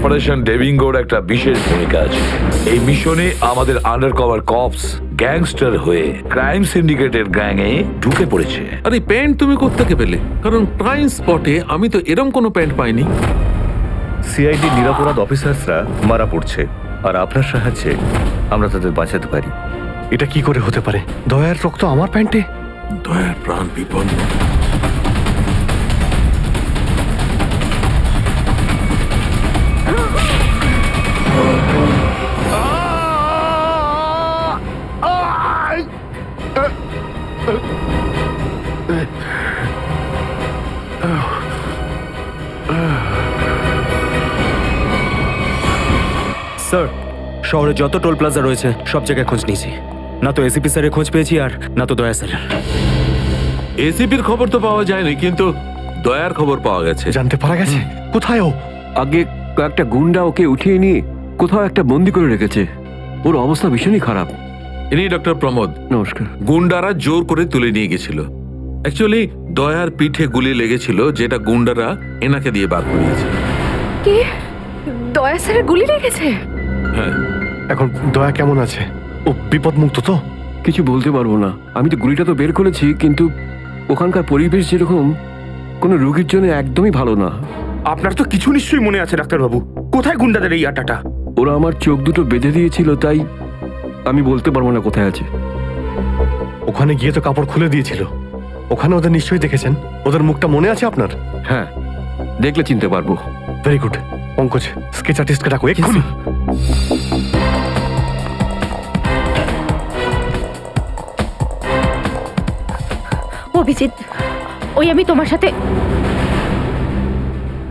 Operation ডেভিঙ্গোর একটা বিশেষ ভূমিকা আছে। এই মিশনে আমাদের আন্ডারকভার কপস গ্যাংস্টার হয়ে ক্রাইম সিন্ডিকেটের গ্যাংয়ে ঢুকে পড়েছে। আরে প্যান্ট তুমি কোত্থেকে পেলে? কারণ ক্রাইম স্পটে আমি তো এরম কোনো প্যান্ট পাইনি। সিআইডি নিরাপরাধ অফিসার্সরা মারা পড়ছে, আর আপনার সাহায্যে আমরা তাদের বাঁচাতে পারি। এটা কি করে হতে পারে? দয়ার রক্ত আমার প্যান্টে? দয়ার প্রাণ বিপন্ন। স্যার, শহরে যত টোল প্লাজা রয়েছে সব জায়গায় খোঁজ নিয়েছি। না তো এসিপি স্যারের খোঁজ পেয়েছি, আর না তো দয়া স্যারের। এসিপির খবর তো পাওয়া যায়নি, কিন্তু দয়ার খবর পাওয়া গেছে। জানতে পারা গেছে কোথায় ও? আগে কয়েকটা গুন্ডা ওকে উঠিয়ে নিয়ে কোথাও একটা বন্দি করে রেখেছে। ওর অবস্থা ভীষণই খারাপ। ইনি ডক্টর প্রমোদ। নমস্কার। গুন্ডারা জোর করে তুলে নিয়ে গেছিল। অ্যাকচুয়ালি দয়ার পিঠে গুলি লেগেছিল, যেটা গুন্ডারা এনাকে দিয়ে বার করিয়েছে। কি? দয়া স্যারের গুলি লেগেছে? হ্যাঁ। এখন দয়া কেমন আছে? ও বিপদমুক্ত তো? কিছু বলতে পারবো না। আমি তো গুলিটা তো বের করেছি, কিন্তু ওখানকার পরিবেশ যেরকম কোনো রোগীর জন্য একদমই ভালো না। আপনার তো কিছু নিশ্চয়ই মনে আছে ডাক্তারবাবু। কোথায় গুন্ডাদের এই আটাটা? ওরা আমার চোখ দুটো বেঁধে দিয়েছিল, তাই আমি বলতে পারবো না কোথায় আছে। ওখানে গিয়ে তো কাপড় খুলে দিয়েছিল। ওখানে ওদের নিশ্চয়ই দেখেছেন। ওদের মুখটা মনে আছে আপনার? হ্যাঁ, দেখলে চিনতে পারবো। Very good. পঙ্কজ, স্কেচ আর্টিস্টকে ডাকো এক্ষুনি। অভিজিৎ, ওই আমি তোমার সাথে।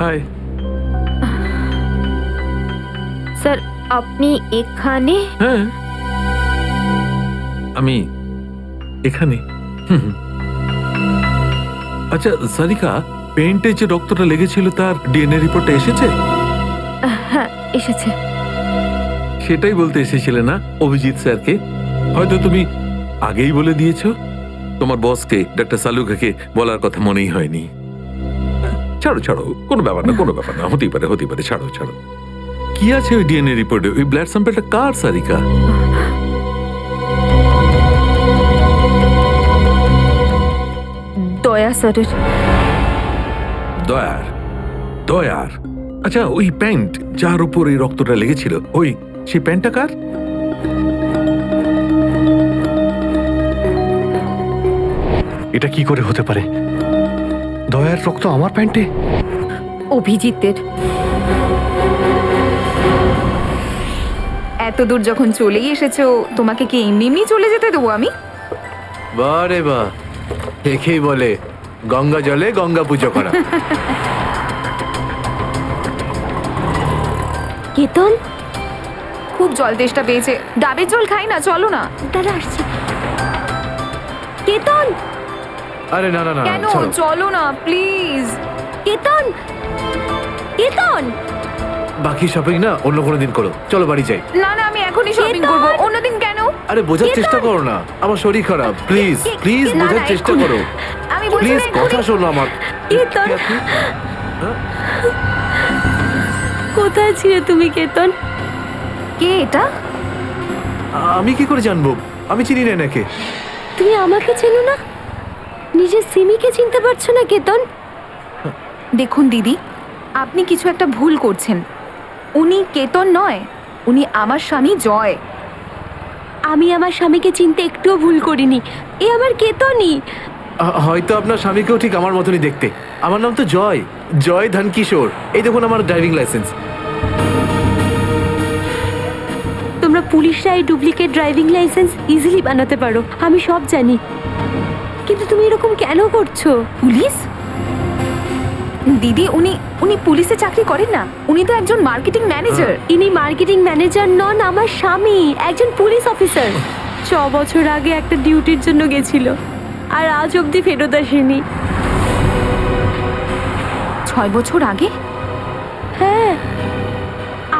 হাই। স্যার, আপনি এখানে? হ্যাঁ, আমি এখানে। আচ্ছা সারিকা, পেন্টে যে রক্তটা লেগেছিল তার ডিএনএ রিপোর্টটা এসেছে? হ্যাঁ, এসেছে। সেটাই বলতে এসেছিলে না অভিজিৎ স্যারকে? হয়তো তুমি আগেই বলে দিয়েছো। তোমার বসকে ডাক্তার সালুকাকে বলার কথা মনেই হয়নি। ছাড়ো ছাড়ো, কোনো ব্যাপার না, কোনো ব্যাপার না। হতেই পারে, হতেই পারে। ছাড়ো ছাড়ো। কি আছে ওই ডিএনএ রিপোর্টে? ওই ব্লাড স্যাম্পলটা কার সারিকা? দয়া স্যারের। দয়ার? দয়ার? আচ্ছা, ওই প্যান্ট যার উপর এই রক্তটা লেগেছিল, ওই সেই প্যান্টটা কার? এটা কি করে হতে পারে? দয়ার রক্ত আমার প্যান্টে? অভিজিতের। এত দূর যখন চলেই এসেছো, তোমাকে কি এমনি এমনি চলে যেতে দেবো আমি? বারে বাহ, একেই বলে গঙ্গা জলে গঙ্গা পুজো করা। কেতন, খুব জল তেষ্টা পেয়েছে। ডাবের জল খাই না, চলো না। দাদা আসছি। কেতন! আরে না না না, কেন? ছাড়ো। চলো না প্লিজ। কেতন! কেতন! বাকি শপিং না অন্য কোনো দিন করো, চলো বাড়ি যাই। না না, আমি এখনই শপিং করব। অন্যদিন কেন? আরে বোঝার চেষ্টা করো না, আমার শরীর খারাপ। প্লিজ প্লিজ না, বোঝার না, চেষ্টা এক্ষুনি। করো। আমি বলছি প্লিজ না, এক্ষুনি। কথা শোনো আমার। কেতন! কে আপনি? কোথায় ছিলে তুমি কেতন? কে এটা? আমি কি করে জানবো? আমি চিনি না এনাকে। তুমি আমাকে চেনো না? নিজের সিমিকে চিনতে পারছো না কেতন? দেখুন দিদি, আপনি কিছু একটা ভুল করছেন। উনি কেতন নয়, উনি আমার স্বামী জয়। আমি আমার স্বামীকে চিনতে একটুও ভুল করিনি। এ আমার কেতনই। হয়তো আপনার স্বামীকেও ঠিক আমার মতনই দেখতে। আমার নাম তো জয়, জয় ধনকিশোর। এই দেখুন আমার ড্রাইভিং লাইসেন্স। তোমরা পুলিশরা এই ডুপ্লিকেট ড্রাইভিং লাইসেন্স ইজিলি বানাতে পারো, আমি সব জানি। কিন্তু তুমি এরকম কেন করছো? পুলিশ? দিদি, উনি পুলিশে চাকরি করেন না। উনি তো একজন মার্কেটিং ম্যানেজার। ইনি মার্কেটিং ম্যানেজার নন, আমার স্বামী একজন পুলিশ অফিসার। 6 বছর আগে একটা ডিউটির জন্য গেছিল, আর আজ অবধি ফেরত আসেনি। 6 বছর আগে? হ্যাঁ।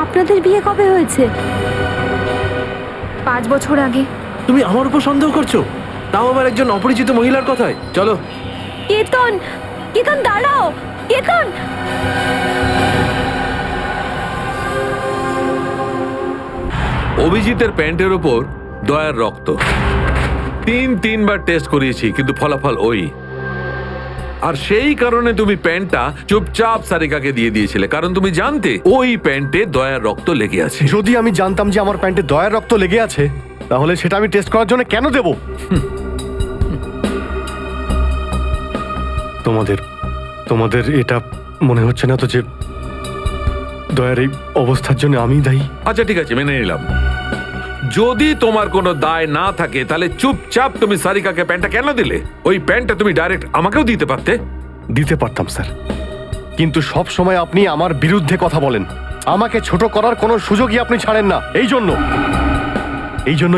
আপনাদের বিয়ে কবে হয়েছে? 5 বছর আগে। তুমি আমার উপর সন্দেহ করছো, তাও আবার একজন অপরিচিত মহিলার কথায়। চলো। কেতন, কেতন দাঁড়াও। কেতন! অভিজিতের প্যান্টের ওপর দয়ার রক্ত। তিনবার টেস্ট করিয়েছি কিন্তু ফলাফল ওই। আর সেই কারণে তুমি প্যান্টটা চুপচাপ সারিকাকে দিয়ে দিয়েছিলে, কারণ তুমি জানতে ওই প্যান্টে দয়ার রক্ত লেগে আছে। যদি আমি জানতাম যে আমার প্যান্টে দয়ার রক্ত লেগে আছে, তাহলে সেটা আমি টেস্ট করার জন্য কেন দেব? তোমাদের এটা মনে হচ্ছে না তো যে দয়ার এই অবস্থার জন্য আমিই দায়ী? আচ্ছা ঠিক আছে, মেনে নিলাম। যদি তোমার কোনো দায় না থাকে তাহলে চুপচাপ তুমি সারিকাকে প্যান্টটা কেন দিলে? ওই প্যান্টটা তুমি ডাইরেক্ট আমাকেও দিতে পারতে। দিতে পারতাম স্যার, কিন্তু সব সময় আপনি আমার বিরুদ্ধে কথা বলেন। আমাকে ছোট করার কোনো সুযোগই আপনি ছাড়েন না। এই জন্য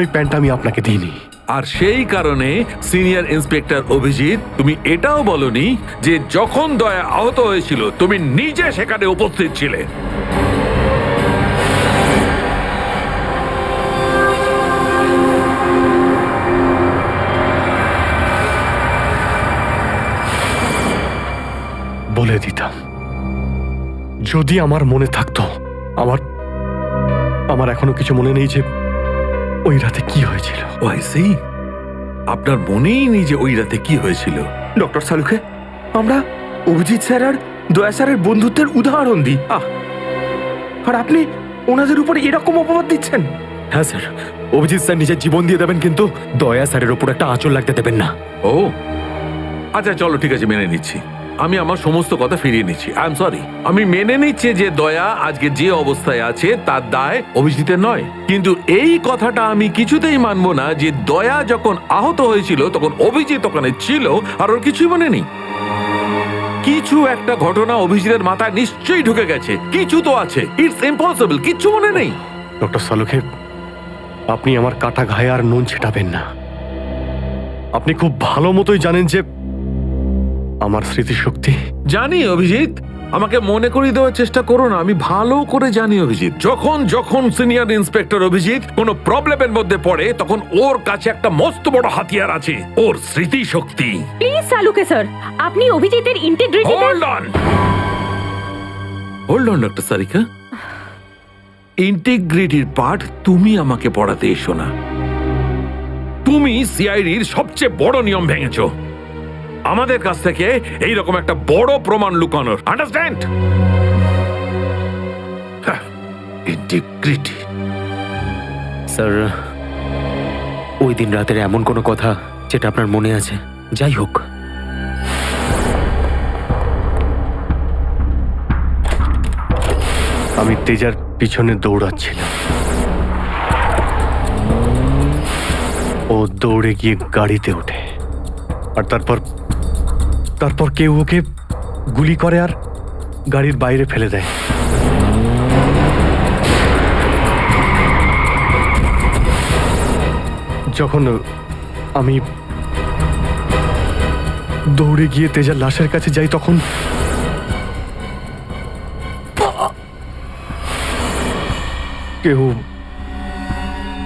ওই প্যান্টটা আমি আপনাকে দিইনি। আর সেই কারণে সিনিয়র ইন্সপেক্টর অভিজিৎ, তুমি এটাও বলনি যে যখন দয়া আহত হয়েছিল তুমি নিজে সেখানে উপস্থিত ছিলে। বলে দিতাম যদি আমার মনে থাকতো। আমার এখনো কিছু মনে নেই যে ওই রাতে কি হয়েছিল। ওয়াইসি, আপনার মনেই নেই যে ওই রাতে কি হয়েছিল? ডক্টর সালুকে আমরা অভিজিৎ স্যার আর দয়া স্যারের বন্ধুত্বের উদাহরণ দিই, আর আপনি ওনাদের উপর এরকম অপবাদ দিচ্ছেন? হ্যাঁ স্যার, অভিজিৎ স্যার নিজের জীবন দিয়ে দেবেন, কিন্তু দয়া স্যারের ওপর একটা আঁচল লাগতে দেবেন না। ও আচ্ছা, চলো ঠিক আছে, মেনে নিচ্ছি। আমি আমার সমস্ত কথা ফিরিয়ে নিচ্ছি। I am sorry. আমি মেনে নিচ্ছি যে দয়া আজকে যে অবস্থায় আছে তার দায় অভিজিতের নয়, কিন্তু এই কথাটা আমি কিছুতেই মানবো না যে দয়া যখন আহত হয়েছিল তখন অভিজিৎ ওখানে ছিল আর ওর কিছুই মনে নেই। কিছু একটা ঘটনা অভিজিতের মাথায় নিশ্চয়ই ঢুকে গেছে, কিছু তো আছে। ইটস ইম্পসিবল, কিচ্ছু মনে নেই। ডক্টর সালুকে, আপনি আমার কাটা ঘায়ে আর নুন ছেটাবেন না। আপনি খুব ভালো মতোই জানেন যে আমার স্মৃতিশক্তি। জানি অভিজিৎ, আমাকে মনে করিয়ে দেওয়ার চেষ্টা করো না। আমি ভালো করে জানি অভিজিৎ, যখন সিনিয়র ইন্সপেক্টর অভিজিৎ কোনো প্রবলেমের মধ্যে পড়ে তখন ওর কাছে একটা মস্ত বড় হাতিয়ার আছে, ওর স্মৃতিশক্তি। প্লিজ সালুকে স্যার, আপনি অভিজিতের integrity. Hold on doctor Sarika, ইন্টিগ্রিটির পাঠ তুমি আমাকে পড়াতে এসো না। তুমি সিআইডির সবচেয়ে বড় নিয়ম ভেঙেছো, আমাদের কাছ থেকে এইরকম একটা বড় প্রমাণ লুকানোর। আন্ডারস্ট্যান্ড? ইন্টিগ্রিটি। স্যার, ওই দিন রাতের এমন কোনো কথা যেটা আপনার মনে আছে? যাই হোক, আমি তেজার পিছনে দৌড়াচ্ছিলাম। ও দৌড়ে গিয়ে গাড়িতে ওঠে, আর তারপর কেউ ওকে গুলি করে আর গাড়ির বাইরে ফেলে দেয়। যখন আমি দৌড়ে গিয়ে তেজার লাশের কাছে যাই তখন কেউ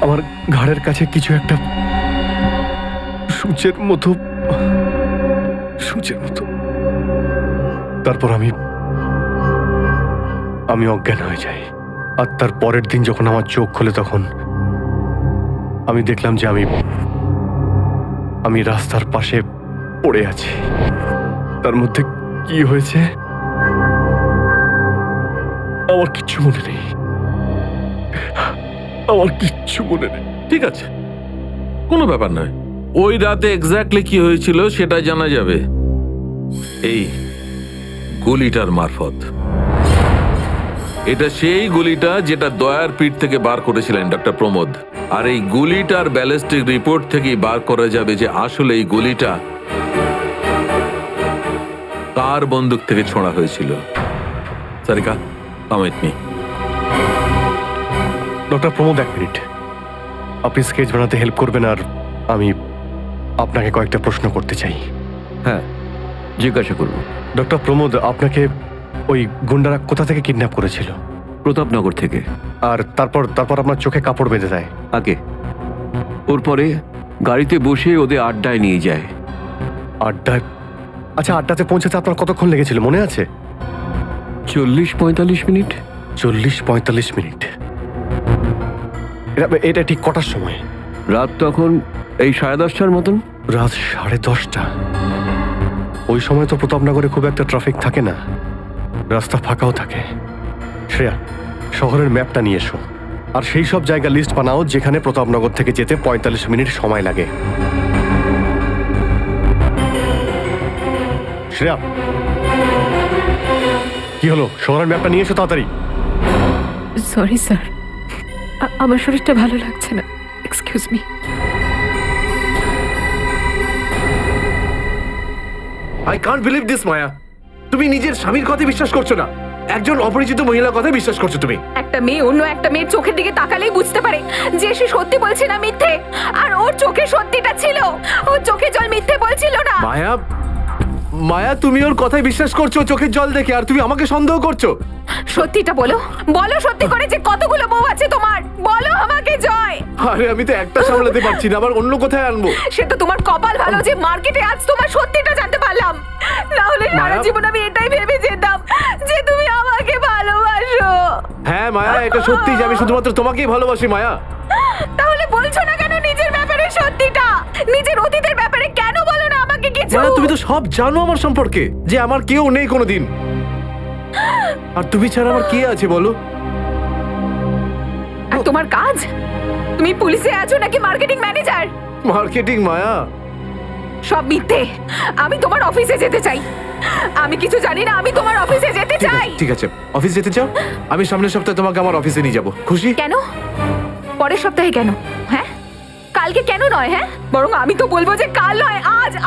আমার ঘাড়ের কাছে কিছু একটা সূচের মতো। তারপর আমি অজ্ঞান হয়ে যাই। আর তার পরের দিন যখন আমার চোখ খোলে তখন আমি দেখলাম যে আমি রাস্তার পাশে পড়ে আছি। তার মধ্যে কি হয়েছে আমার কিচ্ছু মনে নেই। ঠিক আছে, কোনো ব্যাপার নয়। ওই রাতে এক্স্যাক্টলি কি হয়েছিল সেটা জানা যাবে এই গুলিটার মারফত। এটা সেই গুলিটা যেটা দয়ার পিঠ থেকে বার করেছিলেন ডক্টর প্রমোদ। আর এই গুলিটার ব্যালিস্টিক রিপোর্ট থেকেই বার করা যাবে যে আসলে এই গুলিটা কার বন্দুক থেকে ছোঁড়া হয়েছিল। Sarika, come with me. Doctor Pramod, এক মিনিট। আপনি স্কেচ বানাতে হেল্প করবেন, আর আমি আপনাকে কয়েকটা প্রশ্ন করতে চাই। হ্যাঁ, জিজ্ঞাসা করুন। ডক্টর প্রমোদ, আপনাকে ওই গুন্ডারা কোথা থেকে কিডন্যাপ করেছিল? প্রতাপনগর থেকে। আর তারপর আপনার চোখে কাপড় বেঁধে দেয়? আগে ওর পরে গাড়িতে বসে ওদের আড্ডায় নিয়ে যায়। আড্ডায়? আচ্ছা, আড্ডাতে পৌঁছাতে আপনার কতক্ষণ লেগেছিল মনে আছে? 40-45 মিনিট। 40-45 মিনিট। এটা ঠিক কটার সময়? রাত তখন এই 10:30টার মতন। রাত 10:30টা। ওই সময় তো প্রতাপনগরে খুব একটা ট্রাফিক থাকে না, রাস্তা ফাঁকাও থাকে। শ্রেয়া, শহরের ম্যাপটা নিয়ে এসো, আর সেই সব জায়গা লিস্ট বানাও যেখানে প্রতাপনগর থেকে যেতে 45 মিনিট সময় লাগে। শ্রেয়া, কি হলো? শহরের ম্যাপটা নিয়ে এসো তাড়াতাড়ি। সরি স্যার, আমার শরীরটা ভালো লাগছে না, excuse me. I can't believe this Maya, তুমি নিজের স্বামীর কথা বিশ্বাস করছো না, একজন অপরিচিত মহিলার কথা বিশ্বাস করছো তুমি। একটা মেয়ে অন্য একটা মেয়ের চোখের দিকে তাকালেই বুঝতে পারে যে সে সত্যি বলছে না মিথ্যে, আর ওর চোখে সত্যিটা ছিল, ওর চোখে জল মিথ্যে বলছিল না। মায়া, মায়া তুমি ওর কথায় বিশ্বাস করছো চোখের জল দেখে, আর তুমি আমাকে সন্দেহ করছো। সত্যিটা বলো, বলো সত্যি করে যে কতগুলো বউ আছে তোমার, বলো আমাকে জয়। আরে আমি তো একটা সামলাতে পারছি না, আবার অন্য কোথায় আনবো? সে তো তোমার কপাল ভালো যে মার্কেটে আজ তোমার সত্যিটা জানতে পারলাম, না হলে সারা মায়া- জীবন আমি এটাই ভেবে যেতাম যে তুমি আমাকে ভালোবাসো। হ্যাঁ মায়া, এটা সত্যি যে আমি শুধুমাত্র তোমাকেই ভালোবাসি মায়া। তাহলে বলছো না কেন নিজের ব্যাপারে সত্যিটা, নিজের অতীতের ব্যাপারে কেন বলো না আমাকে কিছু? মায়া তুমি তো সব জানো আমার সম্পর্কে, যে আমার কেউ নেই কোনোদিন, আর তুমি ছাড়া আমার কে আছে বলো? আর তোমার কাজ, তুমি পুলিশে আছো নাকি মার্কেটিং ম্যানেজার? মার্কেটিং মায়া। সব মিথ্যে। আমি তোমার অফিসে যেতে চাই, আমি কিছু জানি না, আমি তোমার অফিসে যেতে চাই। ঠিক আছে, অফিস যেতে চাও? আমি সামনের সপ্তাহে তোমাকে আমার অফিসে নিয়ে যাবো, খুশি? কেন পরের সপ্তাহে কেন? হ্যাঁ কালকে কেন নয়? হ্যাঁ বরং আমি তো বলবো যে কাল নয়,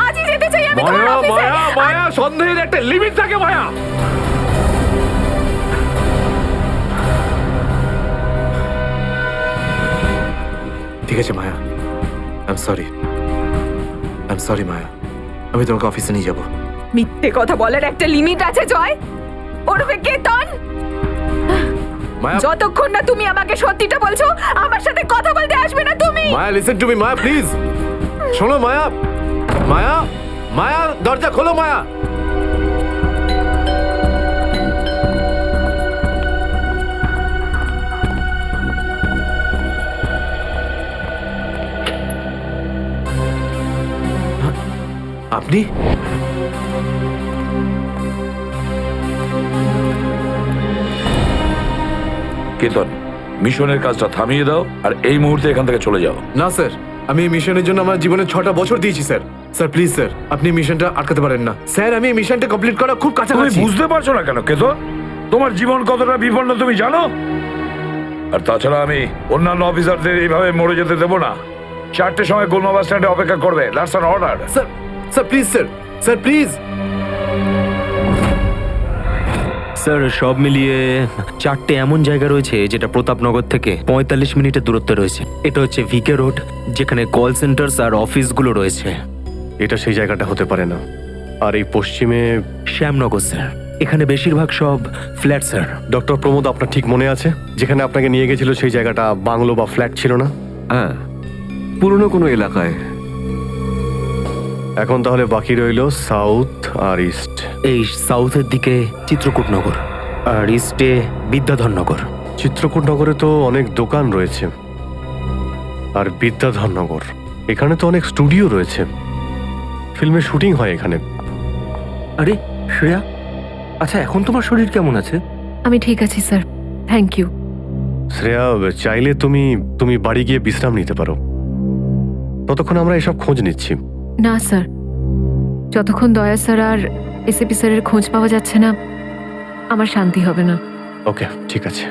আজই যেতে চাই আমি তোমার মায়া অফিসে। মায়া মায়া, সন্দেহের একটা লিমিট থাকে মায়া। ঠিক আছে মায়া, আই এম সরি মায়া, আমি তোমাকে অফিসে নিয়ে যাবো। মিথ্যে কথা বলার একটা লিমিট আছে জয়, ওরফে কেতন। মায়া, যতক্ষণ না তুমি আমাকে সত্যিটা বলছো, আমার সাথে কথা বলতে আসবে না তুমি। Maya listen to me Maya, please শোনো মায়া। মায়া, মায়া দরজা খোলো মায়া। আপনি? কেতন, মিশনের কাজটা থামিয়ে দাও আর এই মুহূর্তে এখান থেকে চলে যাও। না স্যার, আমি এই মিশনের জন্য আমার জীবনে 6টা বছর দিয়েছি স্যার। স্যার প্লিজ স্যার, আপনি মিশনটা আটকাতে পারেন না স্যার, আমি এই মিশনটা কমপ্লিট করা খুব তুমি কাছাকাছি। বুঝতে পারছো না কেন কেতন? তোমার জীবন কতটা বিপন্ন তুমি জানো? আর তাছাড়া আমি অন্যান্য অফিসারদের এইভাবে মরে যেতে দেবো না। 4টের সময় গোলমা বাস স্ট্যান্ডে অপেক্ষা করবে, that's an order. Sir, sir please sir, sir please. Sir সব মিলিয়ে 4টে এমন জায়গা রয়েছে যেটা প্রতাপনগর থেকে 45 মিনিটের দূরত্বে রয়েছে। এটা হচ্ছে ভিকে রোড, যেখানে কল সেন্টার্স আর অফিসগুলো রয়েছে। এটা সেই জায়গাটা হতে পারে না। আর এই পশ্চিমে শ্যামনগর স্যার, এখানে বেশিরভাগ সব ফ্ল্যাট স্যার। ডক্টর প্রমোদ, আপনার ঠিক মনে আছে যেখানে আপনাকে নিয়ে গেছিল সেই জায়গাটা বাংলো বা ফ্ল্যাট ছিল না? হ্যাঁ, পুরনো কোনো এলাকায়। এখন তাহলে বাকি রইল সাউথ আর ইস্ট। এই সাউথের দিকে চিত্রকূটনগর, আর ইস্টে বিদ্যাধরনগর। চিত্রকূটনগরে তো অনেক দোকান রয়েছে, আর বিদ্যাধরনগর এখানে তো অনেক স্টুডিও রয়েছে, ফিল্মের শুটিং হয় এখানে। আরে শ্রেয়া, আচ্ছা এখন তোমার শরীর কেমন আছে? আমি ঠিক আছি স্যার, থ্যাংক ইউ। শ্রেয়া, চাইলে তুমি বাড়ি গিয়ে বিশ্রাম নিতে পারো, ততক্ষণ আমরা এসব খোঁজ নিচ্ছি। না স্যার, যতক্ষণ দয়া স্যার আর এসিপি স্যারের খোঁজ পাওয়া যাচ্ছে না, আমার শান্তি হবে না। ওকে, ঠিক আছে।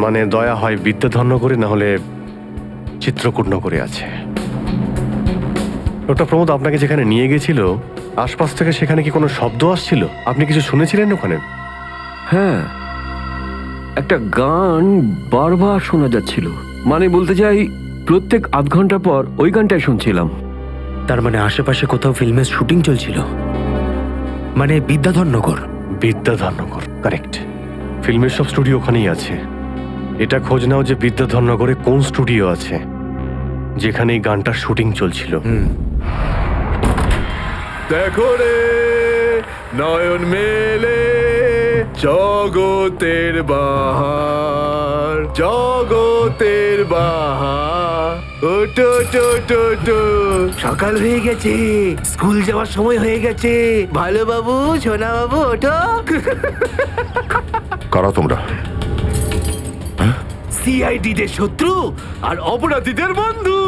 মানে দয়া হয় বিদ্যাধরনগরে, না হলে চিত্রকূটনগরে আছে। ডক্টর প্রমোদ আপনাকে যেখানে নিয়ে গেছিল, আশপাশ থেকে সেখানে কি কোনো শব্দ আসছিল? আপনি কিছু শুনেছিলেন ওখানে? হ্যাঁ, একটা গান বারবার শোনা যাচ্ছিল। মানে বলতে চাই, প্রত্যেক আধ ঘন্টা পর ওই গানটাই শুনছিলাম। তার মানে আশেপাশে কোথাও ফিল্মের শুটিং চলছিল, মানে বিদ্যাধরনগর। বিদ্যাধরনগর, কারেক্ট। ফিল্মের সব স্টুডিও ওখানেই আছে। এটা খোঁজ নাও যে বিদ্যাধরনগরে কোন স্টুডিও আছে যেখানে এই গানটার শুটিং চলছিল। দেখো রে নয়ন মেলে জগতের বাহার, জগতের বাহার, ওটো টো টো টো। সকাল হয়ে গেছে, স্কুল যাওয়ার সময় হয়ে গেছে। ভালো বাবু, সোনা বাবু, ওঠো। কারা তোমরা? সিআইডি দের শত্রু আর অপরাধীদের বন্ধু।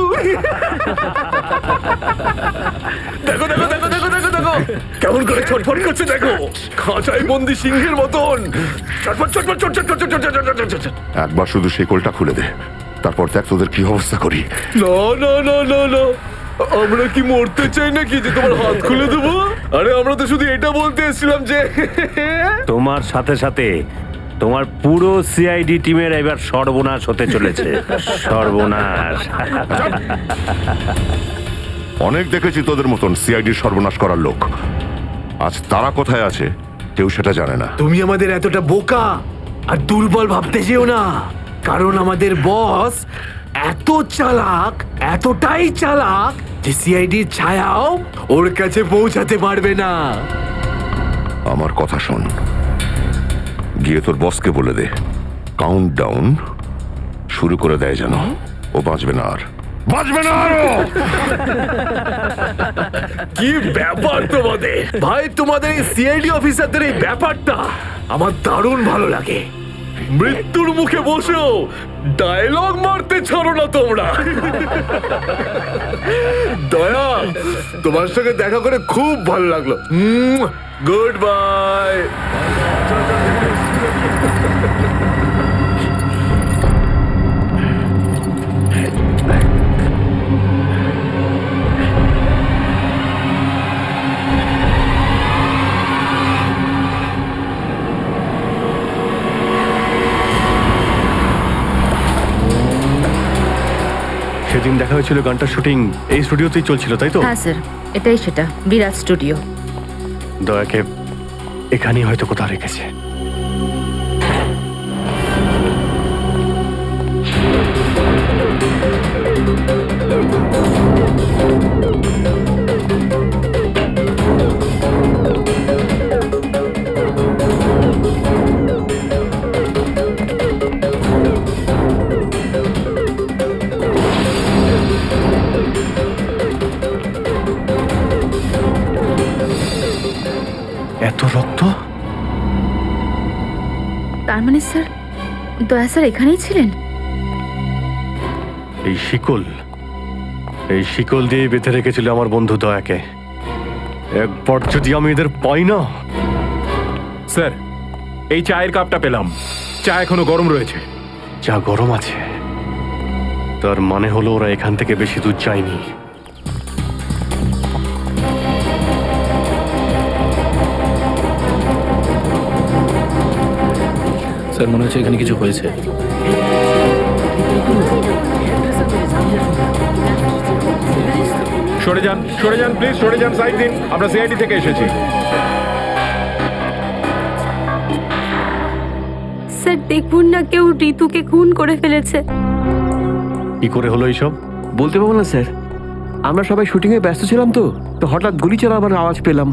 দেখো দেখো দেখো দেখো দেখো দেখো কেমন করে ছটফট করছে, দেখো খাঁচায় বন্দি সিংহের মতন ছটফট ছটফট ছট ছট ছট ছট ছট ছট ছট ছট। একবার শুধু শেকলটা খুলে দে, তারপর দেখ তোদের কি অবস্থা করি। না না না না না, আমরা কি মরতে চাই নাকি যে তোমার হাত খুলে দেবো? আরে আমরা তো শুধু এটা বলতে এসেছিলাম যে তোমার সাথে সাথে তোমার পুরো সিআইডি টিমের এবার সর্বনাশ হতে চলেছে। সর্বনাশ। অনেক দেখেছি তোদের মতন সিআইডির সর্বনাশ করার লোক। আজ তারা কোথায় আছে কেউ সেটা জানে না। তুমি আমাদের এতটা বোকা আর দুর্বল ভাবতে যেও না, কারণ আমাদের বস এত চালাক, এতটাই চালাক যে সিআইডির ছায়াও ওর কাছে পৌঁছাতে পারবে না। আমার কথা শোন, গিয়ে তোর বসকে বলে দে কাউন্ট ডাউন শুরু করে দেয় যেন ও বাঁচবে না আর, বাঁচবে না আরো। কি ব্যাপার তোমাদের ভাই, তোমাদের এই সিআইডি অফিসারদের এই ব্যাপারটা আমার দারুণ ভালো লাগে। মৃত্যুর মুখে বসেও ডায়লগ মারতে ছাড়ো না তোমরা। দয়া, তোমার সঙ্গে দেখা করে খুব ভালো লাগলো। Good bye. সেদিন দেখা হয়েছিল গানটার শুটিং এই স্টুডিওতেই চলছিল, তাই তো? হ্যাঁ স্যার, এটাই সেটা, বিরাট স্টুডিও। দয়াকে এখানেই হয়তো কোথাও রেখেছে। এত রক্ত? তার মানে স্যার, দয়া স্যার এখানেই ছিলেন? এই শিকল দিয়ে বেঁধে রেখেছিল আমার বন্ধু দয়াকে। একবার যদি আমি এদের পাই না। স্যার, এই চায়ের কাপটা পেলাম, চা এখনো গরম রয়েছে। যা গরম আছে তার মানে হলো ওরা এখান থেকে বেশি দূর যায়নি। স্যার, মনে হচ্ছে এখানে কিছু হয়েছে। সরে যান প্লিজ, সরে যান, সাইড দিন। আমরা সিআইডি থেকে এসেছি। স্যার দেখুন না, কেউ ঋতুকে খুন করে ফেলেছে। কি করে হলো এইসব? বলতে পারবো না স্যার, আমরা সবাই শুটিংয়ে ব্যস্ত ছিলাম তো তো হঠাৎ গুলি চালাবার আওয়াজ পেলাম,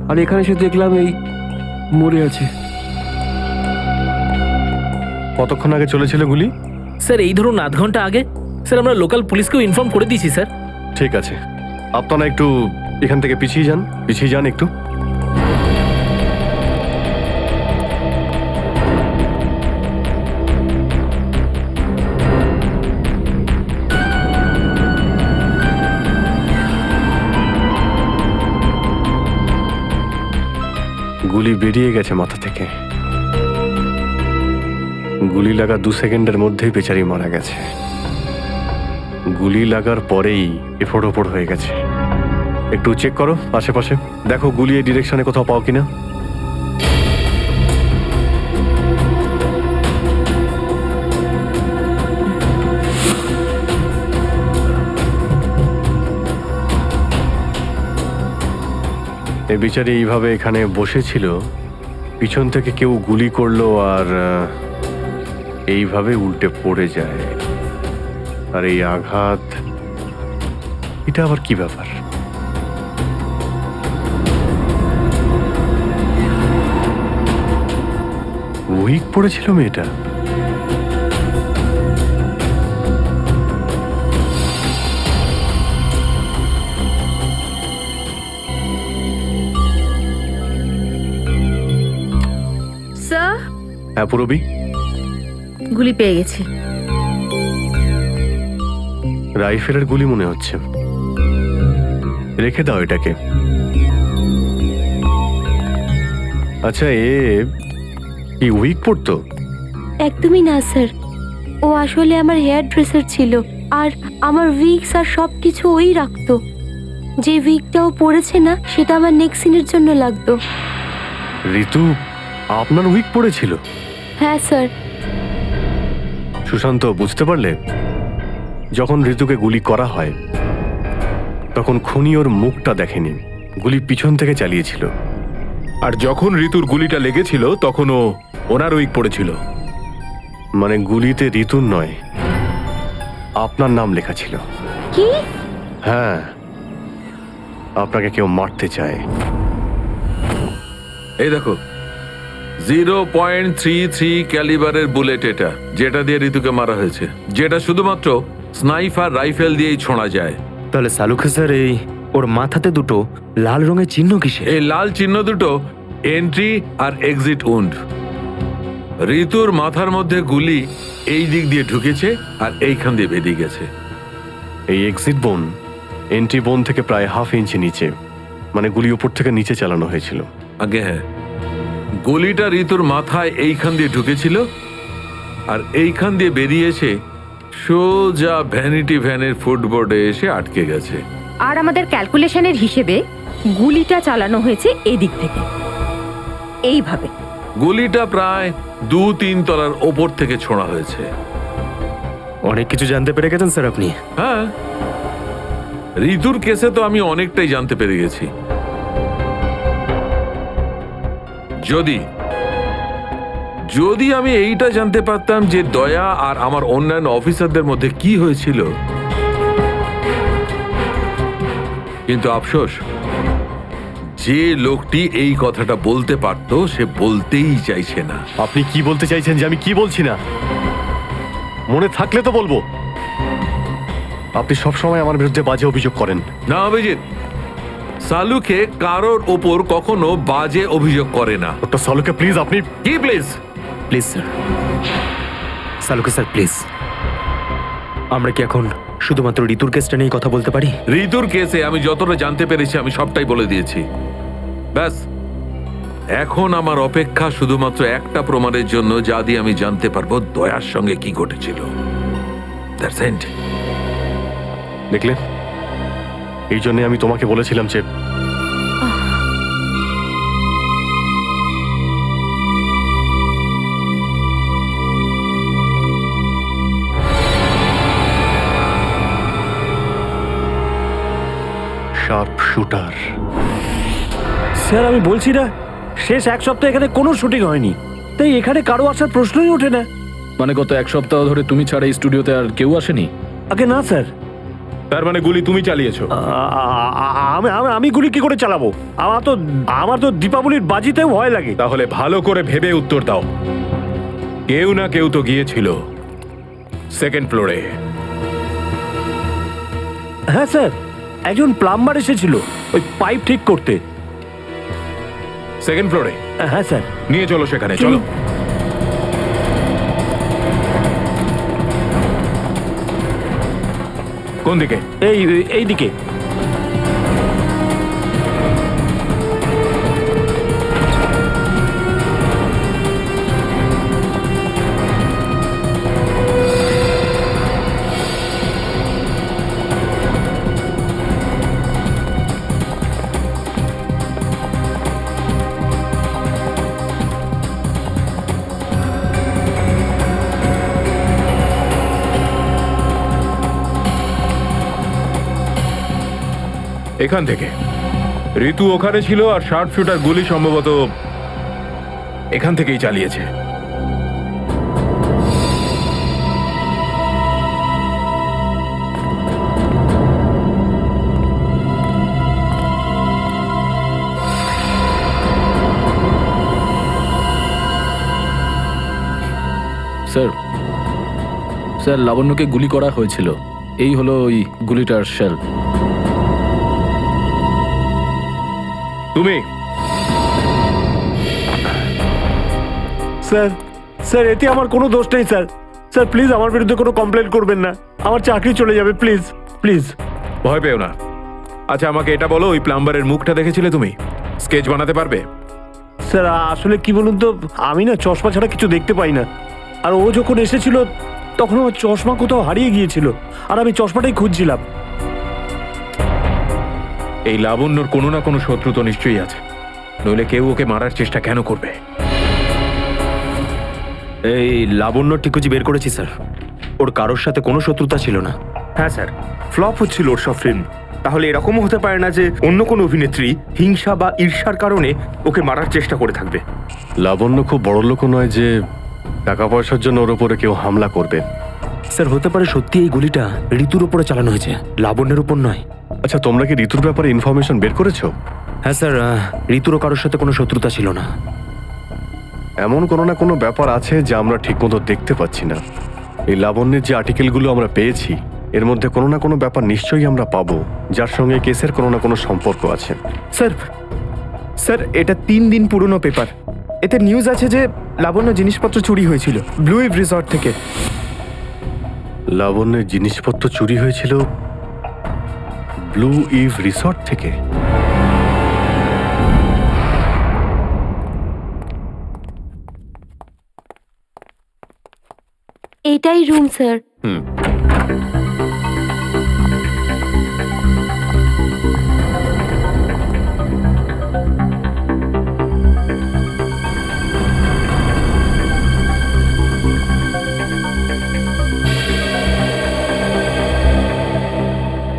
আর এখানে এসে দেখলাম এই মরে আছে। কতক্ষণ আগে চলেছিল গুলি? স্যার এই ধরুন আধ ঘন্টা আগে। স্যার আমরা লোকাল পুলিশকেও ইনফর্ম করে দিয়েছি স্যার। ঠিক আছে, আপনারা একটু এখান থেকে পিছিয়ে যান একটু। গুলি বেরিয়ে গেছে মাথা থেকে। গুলি লাগা 2 সেকেন্ডের মধ্যেই বেচারি মারা গেছে। গুলি লাগার পরেই এফোড় ওপড় হয়ে গেছে। একটু চেক করো আশেপাশে, দেখো গুলি এই ডিরেকশনে কোথাও পাও কিনা। এই বিচারে এইভাবে এখানে বসেছিল, পিছন থেকে কেউ গুলি করলো আর এইভাবে উল্টে পড়ে যায়। আর এই আঘাত, এটা আবার কি ব্যাপার? উইক পড়েছিল মেয়েটা? স্যার, হ্যাঁ পুরবি, গুলি পেয়ে গেছি। রাইফেলের গুলি মনে হচ্ছে। রেখে দাও এটাকে। আচ্ছা, কি উইক পড়তো? একদমই না স্যার, ও আসলে আমার হেয়ার ড্রেসার ছিল, আর আমার উইগস আর সব কিছু ওই রাখতো। যে উইগটা ও পরেছে না, সেটা আমার নেক্সট সিনের জন্য লাগতো। ঋতু আপনার উইক পড়েছিল? হ্যাঁ স্যার। সুশান্ত, বুঝতে পারলে? যখন ঋতুকে গুলি করা হয় তখন খুনি ওর মুখটা দেখেনি, গুলি পিছন থেকে চালিয়েছিল। আর যখন ঋতুর গুলিটা লেগেছিল তখন ও ওনার উইক পড়েছিল। মানে গুলিতে ঋতুর নয়, আপনার নাম লেখা ছিল। কি? হ্যাঁ, আপনাকে কেউ মারতে চায়। এই দেখো, 0.33 ক্যালিবারের বুলেট এটা, যেটা দিয়ে ঋতুকে মারা হয়েছে, যেটা শুধুমাত্র স্নাইপার রাইফেল দিয়েই ছোঁড়া যায়। তাহলে সালুকে স্যার, এই ওর মাথাতে দুটো লাল রঙের চিহ্ন কিসে? এই লাল চিহ্ন দুটো এন্ট্রি আর এক্সিট উন্ড। ঋতুর মাথার মধ্যে গুলি এই দিক দিয়ে ঢুকেছে আর এইখান দিয়ে বেরিয়ে গেছে। এই এক্সিট বোন এন্ট্রি বোন থেকে প্রায় হাফ ইঞ্চি নিচে, মানে গুলি উপর থেকে নিচে চালানো হয়েছিল। আগে হ্যাঁ, গুলিটা ঋতুর মাথায় এইখান দিয়ে ঢুকেছিল আর এইখান দিয়ে বেরিয়ে এসে সোজা ভ্যানিটি ভ্যানের ফুটবোর্ডে এসে আটকে গেছে। আর আমাদের ক্যালকুলেশনের হিসেবে গুলিটা চালানো হয়েছে এদিক থেকে, এইভাবে। গুলিটা প্রায় 2-3 তলার ওপর থেকে ছোঁড়া হয়েছে। অনেক কিছু জানতে পেরে গেছেন স্যার আপনি। হ্যাঁ, ঋতুর কেসে তো আমি অনেকটাই জানতে পেরে গেছি। যদি আমি এইটা জানতে পারতাম যে দয়া আর আমার অন্যান্য অফিসারদের মধ্যে কি হয়েছিল, কিন্তু আফসোস, যে লোকটি এই কথাটা বলতে পারতো সে বলতেই চাইছে না। আপনি কি বলতে চাইছেন যে আমি কি বলছি না? মনে থাকলে তো বলবো। আপনি সবসময় আমার বিরুদ্ধে বাজে অভিযোগ করেন। না অভিজিৎ, সালুকে কারোর ওপর কখনো বাজে অভিযোগ করে না। ডক্টর সালুকে প্লিজ, আপনি কি please? Please sir, Saluke sir please, আমরা কি এখন শুধুমাত্র ঋতুর কেসটা নিয়ে কথা বলতে পারি? ঋতুর কেসে আমি যতটা জানতে পেরেছি আমি সবটাই বলে দিয়েছি। ব্যাস, এখন আমার অপেক্ষা শুধুমাত্র একটা প্রমাণের জন্য, যা দিয়ে আমি জানতে পারবো দয়ার সঙ্গে কি ঘটেছিল। That's it. দেখলে, এই জন্য আমি তোমাকে বলেছিলাম যে শার্প শুটার। স্যার আমি বলছি না, শেষ এক সপ্তাহ এখানে কোনো শুটিং হয়নি, তাই এখানে কারো আসার প্রশ্নই ওঠে না। মানে গত এক সপ্তাহ ধরে তুমি ছাড়া এই স্টুডিওতে আর কেউ আসেনি? আগে না স্যার। তার মানে গুলি তুমি চালিয়েছো? আমি গুলি কি করে চালাবো? আমার তো দীপাবলির বাজিতেও ভয় লাগে। তাহলে ভালো করে ভেবে উত্তর দাও। কেউ না কেউ তো গিয়েছিল সেকেন্ড ফ্লোরে। হ্যাঁ স্যার, একজন প্লাম্বার এসেছিল ওই পাইপ ঠিক করতে। সেকেন্ড ফ্লোরে? হ্যাঁ স্যার। নিয়ে চলো সেখানে, চলো। কোন দিকে? এই দিকে। এখান থেকে ঋতু ওখানে ছিল আর শার্প শুটার গুলি সম্ভবত এখান থেকেই চালিয়েছে। স্যার স্যার লাবণ্যকে গুলি করা হয়েছিল, এই হলো ওই গুলিটার শেল। তুমি স্যার স্যার এতে আমার কোনো দোষ নেই স্যার। স্যার প্লিজ আমার বিরুদ্ধে কোনো কমপ্লেন করবেন না, আমার চাকরি চলে যাবে, প্লিজ প্লিজ। ভয় পেও না। আচ্ছা আমাকে এটা বলো, ওই প্লাম্বারের মুখটা দেখেছিলে তুমি? স্কেচ বানাতে পারবে? স্যার আসলে কি বলুন তো, আমি না চশমা ছাড়া কিছু দেখতে পাই না। আর ও যখন এসেছিল তখন আমার চশমা কোথাও হারিয়ে গিয়েছিল, আর আমি চশমাটাই খুঁজছিলাম। এই লাবণ্যর কোনো না কোনো শত্রু তো নিশ্চয়ই আছে, নইলে কেউ ওকে মারার চেষ্টা কেন করবে? এই লাবণ্য টিকুজি বের করেছি স্যার, ওর কারোর সাথে কোনো শত্রুতা ছিল না। হ্যাঁ স্যার, ফ্লপ হচ্ছিল ওর সব ফিল্ম। তাহলে এরকমও হতে পারে না যে অন্য কোনো অভিনেত্রী হিংসা বা ঈর্ষার কারণে ওকে মারার চেষ্টা করে থাকবে। লাবণ্য খুব বড় লোক নয় যে টাকা পয়সার জন্য ওর উপরে কেউ হামলা করবে। স্যার হতে পারে সত্যি এই গুলিটা ঋতুর উপরে চালানো হয়েছে, লাবণ্যের উপর নয়। আচ্ছা, তোমরা কি ঋতুর ব্যাপারে ইনফরমেশন বের করেছো? হ্যাঁ স্যার, ঋতুরও কারোর সাথে কোনো শত্রুতা ছিল না। এমন কোনো না কোনো ব্যাপার আছে যা আমরা ঠিকমতো দেখতে পাচ্ছি না। এই লাবণ্যের যে আর্টিকেলগুলো আমরা পেয়েছি, এর মধ্যে কোনো না কোনো ব্যাপার নিশ্চয়ই আমরা পাবো যার সঙ্গে কেসের কোনো না কোনো সম্পর্ক আছে। স্যার স্যার এটা 3 দিন পুরনো পেপার। এতে নিউজ আছে যে লাবণ্য জিনিসপত্র চুরি হয়েছিল ব্লু ইভ রিসর্ট থেকে। লাবণ্যের জিনিসপত্র চুরি হয়েছিল ব্লু ইভ রিসর্ট থেকে? এটাই রুম স্যার।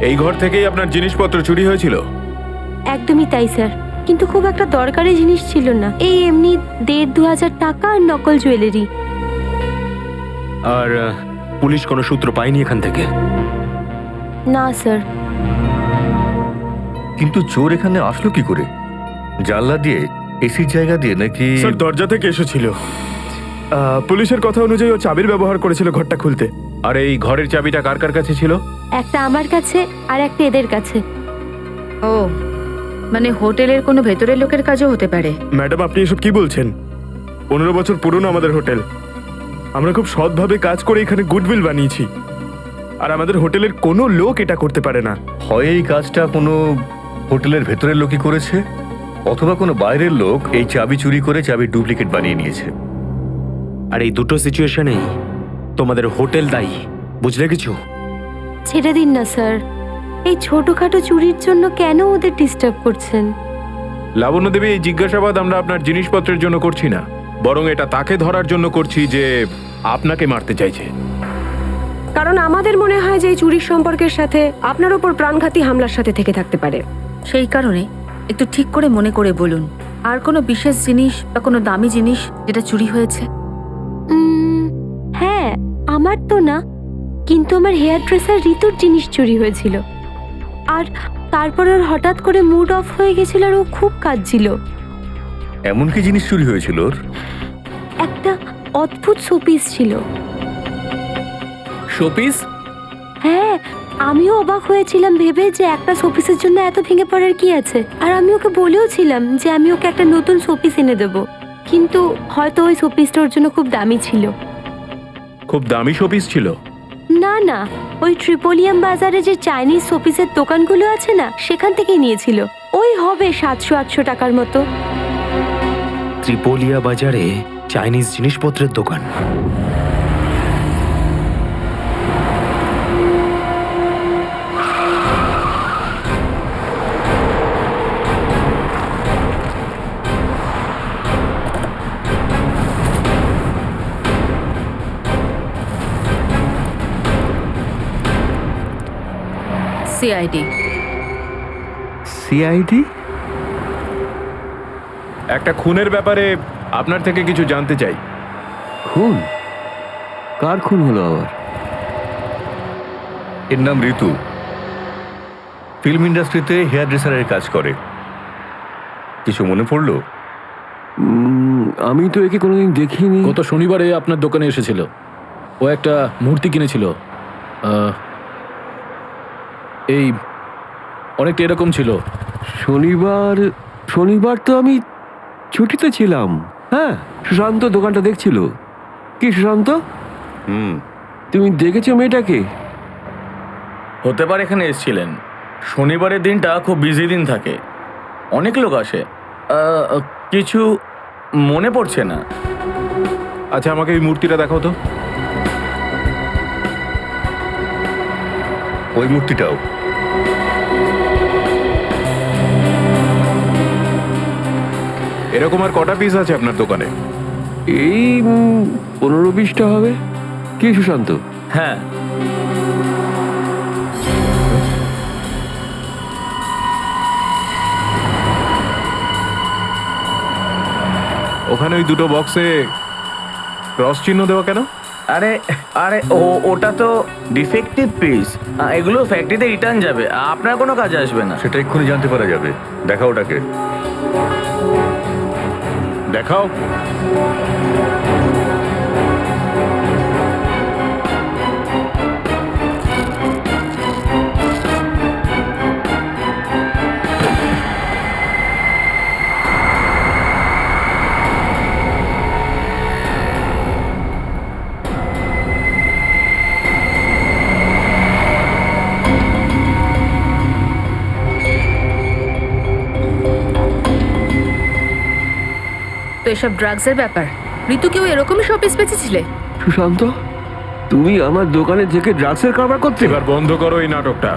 এই ঘর থেকেই আপনার জিনিসপত্র চুরি হয়েছিল? একদমই তাই স্যার, কিন্তু খুব একটা দরকারি জিনিস ছিল না, এই এমনি 1,500-2,000 টাকা আর নকল জুয়েলারি। আর পুলিশ কোনো সূত্র পায়নি এখান থেকে? না স্যার। কিন্তু চোর এখানে আসলো কি করে? জানলা দিয়ে, এসির জায়গা দিয়ে নাকি? স্যার দরজা থেকে এসেছিল। পুলিশের কথা অনুযায়ী ও চাবির ব্যবহার করেছিল ঘরটা খুলতে। আর এই ঘরের চাবিটা কার কার কাছে ছিল? একটা আমার কাছে আর একটা এদের কাছে। ও মানে হোটেলের কোনো ভেতরের লোকের কাজও হতে পারে। ম্যাডাম আপনি এসব কি বলছেন? 15 বছর পুরনো আমাদের হোটেল, আমরা খুব সৎভাবে কাজ করে এখানে গুডউইল বানিয়েছি, আর আমাদের হোটেলের কোনো লোক এটা করতে পারে না। হয় এই কাজটা কোনো হোটেলের ভেতরের লোকই করেছে, অথবা কোনো বাইরের লোক এই চাবি চুরি করে চাবির ডুপ্লিকেট বানিয়ে নিয়েছে। আর এই দুটো সিচুয়েশনেই তোমাদের হোটেল দায়ী, বুঝলে কিছু? ছেড়ে দিন না স্যার, এই ছোটখাটো চুরির জন্য কেন ওদের ডিস্টার্ব করছেন? লাবণ্য দেবী, এই জিজ্ঞাসাবাদ আমরা আপনার জিনিসপত্রের জন্য করছি না, বরং এটা তাকে ধরার জন্য করছি যে আপনাকে মারতে চাইছে। কারণ আমাদের মনে হয় যে এই চুরির সম্পর্কের সাথে আপনার উপর প্রাণঘাতী হামলার সাথে থেকে থাকতে পারে। সেই কারণে একটু ঠিক করে মনে করে বলুন, আর কোনো বিশেষ জিনিস বা কোনো দামি জিনিস যেটা চুরি হয়েছে? হ্যাঁ, আমার তো না, কিন্তু আমার হেয়ার ড্রেসার ঋতুর জিনিস চুরি হয়েছিল। আর তারপর ওর হঠাৎ করে মুড অফ হয়ে গেছিল আর ও খুব কাঁদছিল। এমন কি জিনিস চুরি হয়েছিল ওর? একটা অদ্ভুত শোপিস ছিল। শোপিস? হ্যাঁ, আমিও অবাক হয়েছিলাম ভেবে যে একটা শোপিসের জন্য এত ভেঙে পড়ার কি আছে। আর আমি ওকে বলেও ছিলাম যে আমি ওকে একটা নতুন শোপিস এনে দেবো, কিন্তু হয়তো ওই শোপিসটা ওর জন্য খুব দামি ছিল। খুব দামি শোপিস ছিল? না না, ওই ট্রিপোলিয়াম বাজারে যে চাইনিজ শোপিসের দোকানগুলো আছে না, সেখান থেকেই নিয়েছিল। ওই হবে 700-800 টাকার মতো। ত্রিপোলিয়া বাজারে চাইনিজ জিনিসপত্রের দোকান? সিআইডি। সিআইডি? একটা খুনের ব্যাপারে আপনার থেকে কিছু জানতে চাই। খুন? কার খুন হলো আবার? এর নাম ঋতু, ফিল্ম ইন্ডাস্ট্রিতে হেয়ার ড্রেসারের কাজ করে। কিছু মনে পড়লো? আমি তো একে কোনোদিন দেখিনি। গত শনিবারে আপনার দোকানে এসেছিল। ও একটা মূর্তি কিনেছিল। এই অনেকটা এরকম ছিল। শনিবার তো আমি ছুটিতে ছিলাম। হ্যাঁ, সুশান্ত দোকানটা দেখছিল। কি সুশান্ত, তুমি দেখেছো মেয়েটাকে? হতে পারে এখানে এসেছিলেন। শনিবারের দিনটা খুব বিজি দিন থাকে, অনেক লোক আসে। কিছু মনে পড়ছে না। আচ্ছা, আমাকে এই মূর্তিটা দেখাও তো। ওই মূর্তিটাও। এরকম আর কটা পিস আছে আপনার দোকানে? এই 15-20টা হবে। কি সুশান্ত? হ্যাঁ, ওখানে ওই দুটো বক্সে ক্রস চিহ্ন দেওয়া কেন? আরে আরে ওটা তো ডিফেক্টিভ পিস, এগুলো ফ্যাক্টরিতে রিটার্ন যাবে, আপনার কোনো কাজে আসবে না। সেটা এক্ষুনি জানতে পারা যাবে। দেখাও ওটাকে, দেখাও। তো এসব ড্রাগসের ব্যাপার। ঋতু কেউ এরকমই শপিস বেঁচেছিলে? সুশান্ত, তুমি আমার দোকানে থেকে ড্রাগসের কারবার করতে? এবার বন্ধ করো এই নাটকটা।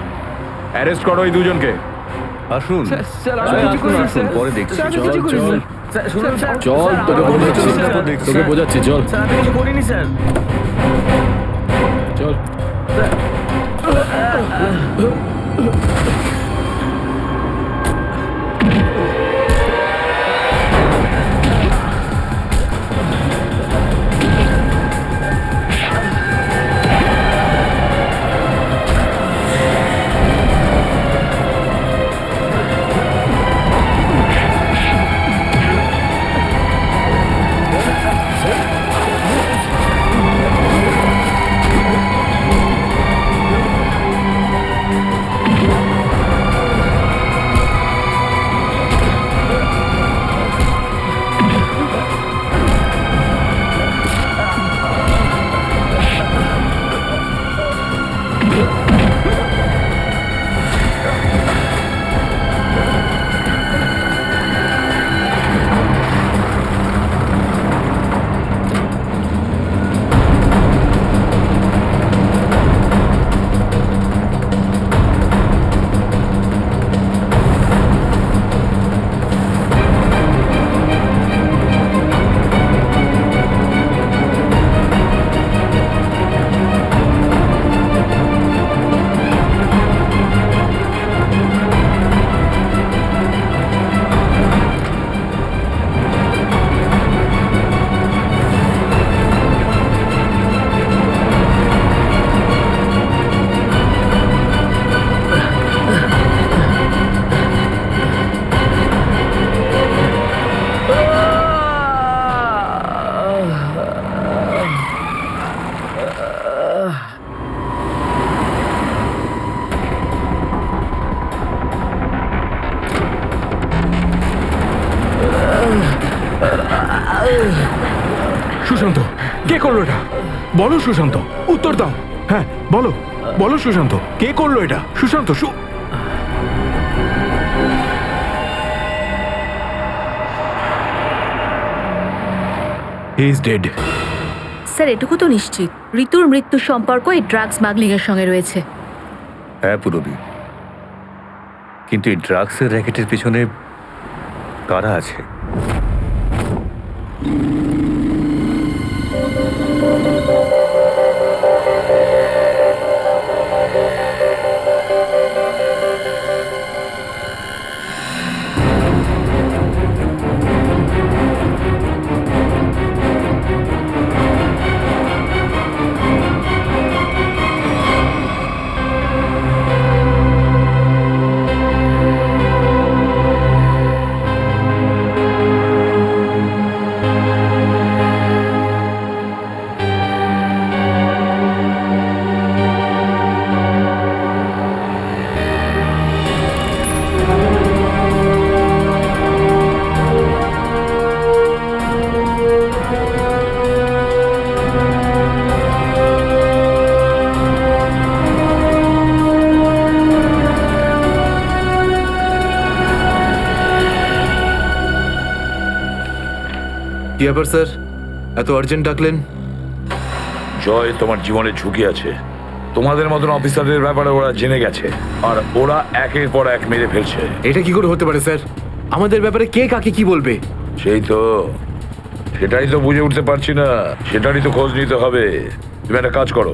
অ্যারেস্ট করো এই দুজনকে। আসুন, পরে দেখছি। চল, তোকে বোঝাচ্ছি, চল আমি কিছু করিনি স্যার। চল। সুশান্ত, কে করলো এটা? বলো সুশান্ত, উত্তর দাও। হ্যাঁ বলো, বলো সুশান্ত, কে করলো এটা? Sushant, he is dead. Sir, এটুকু তো নিশ্চিত ঋতুর মৃত্যুর সম্পর্ক এই ড্রাগ স্মাগলিং এর সঙ্গে রয়েছে। হ্যাঁ পুরবি, কিন্তু এই ড্রাগসের র্যাকেটের পিছনে কারা আছে? কি ব্যাপার স্যার, এত আর্জেন্ট ডাকলেন? জয়, তোমার জীবনে ঝুঁকি আছে। তোমাদের মতন অফিসারদের ব্যাপারে ওরা জেনে গেছে, আর ওরা একের পর এক মেরে ফেলছে। এটা কি করে হতে পারে স্যার? আমাদের ব্যাপারে কে কাকে কি বলবে? সেটাই তো বুঝে উঠতে পারছি না। সেটারই তো খোঁজ নিতে হবে। তুমি একটা কাজ করো,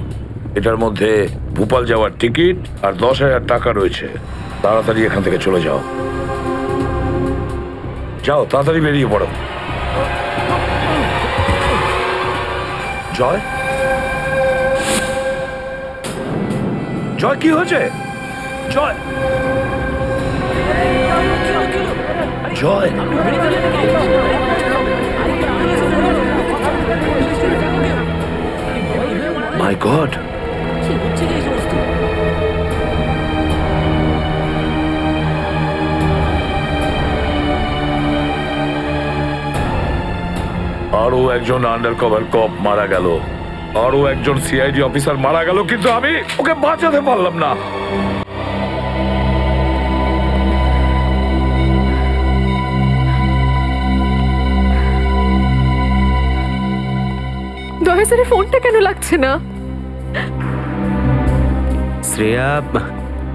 এটার মধ্যে ভোপাল যাওয়ার টিকিট আর 10,000 টাকা রয়েছে। তাড়াতাড়ি এখান থেকে চলে যাও। যাও, তাড়াতাড়ি বেরিয়ে পড়ো। জয়, জয়, কি হয়েছে? জয়, জয়, মাই গড, আরো একজন আন্ডার কভার কপ মারা গেল, আরো একজন সিআইডি অফিসার মারা গেল, কিন্তু আমি ওকে বাঁচাতে পারলাম না। দয়া স্যারের ফোনটা কেন লাগছে না? শ্রেয়া,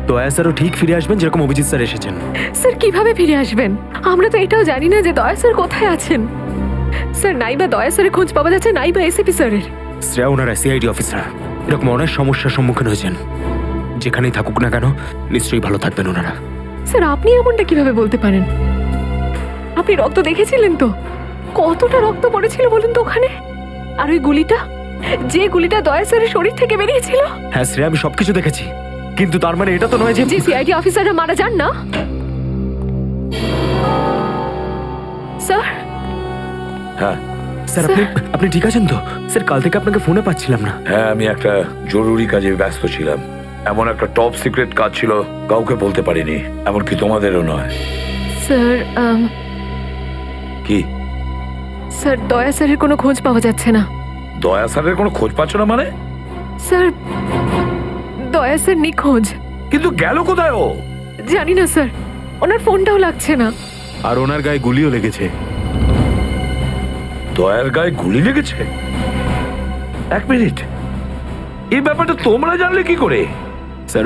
দয়া স্যারও ঠিক ফিরে আসবেন যেরকম অভিজিৎ স্যার এসেছেন। স্যার কিভাবে ফিরে আসবেন? আমরা তো এটাও জানি না যে দয়া স্যার কোথায় আছেন। স্যার, নাইবা দয়া স্যারের খোঁজ পাওয়া যাচ্ছে, নাইবা এসিপি স্যারের। শ্রেয়া ওনারা সিআইডি অফিসার, এরকম অনেক সমস্যার সম্মুখীন হয়েছেন। যেখানেই থাকুক না কেন নিশ্চয়ই ভালো থাকবেন ওনারা। স্যার, আপনি এমনটা কিভাবে বলতে পারেন? আপনি রক্ত দেখেছিলেন তো? কতটা রক্ত পড়েছিল বলুন তো ওখানে? আর ওই গুলিটা, যে গুলিটা দয়া স্যারের শরীর থেকে বেরিয়েছিল। হ্যাঁ শ্রেয়া, আমি সবকিছু দেখেছি, কিন্তু তার মানে এটা তো নয় যে সিআইডি অফিসাররা মারা যান না। স্যার, হ্যাঁ স্যার, আপনি ঠিক আছেন তো? স্যার, কাল থেকে আপনাকে ফোনে পাচ্ছিলাম না। হ্যাঁ, আমি একটা জরুরি কাজে ব্যস্ত ছিলাম। এমন একটা টপ সিক্রেট কাজ ছিল, কাউকে বলতে পারিনি, এমনকি তোমাদেরও নয়। স্যার, কি? স্যার, দয়া স্যারের কোনো খোঁজ পাওয়া যাচ্ছে না। দয়া স্যারের কোনো খোঁজ পাচ্ছ না মানে? স্যার, দয়া স্যার নিখোঁজ। কিন্তু গেল কোথায় ও? জানি না স্যার, ওনার ফোনটাও লাগছে না। আর ওনার গায়ে গুলিও লেগেছে। দয়ার গায়ে গুলি লেগেছে? এক মিনিট, এই ব্যাপারটা তোমরা জানলে কি করে? স্যার,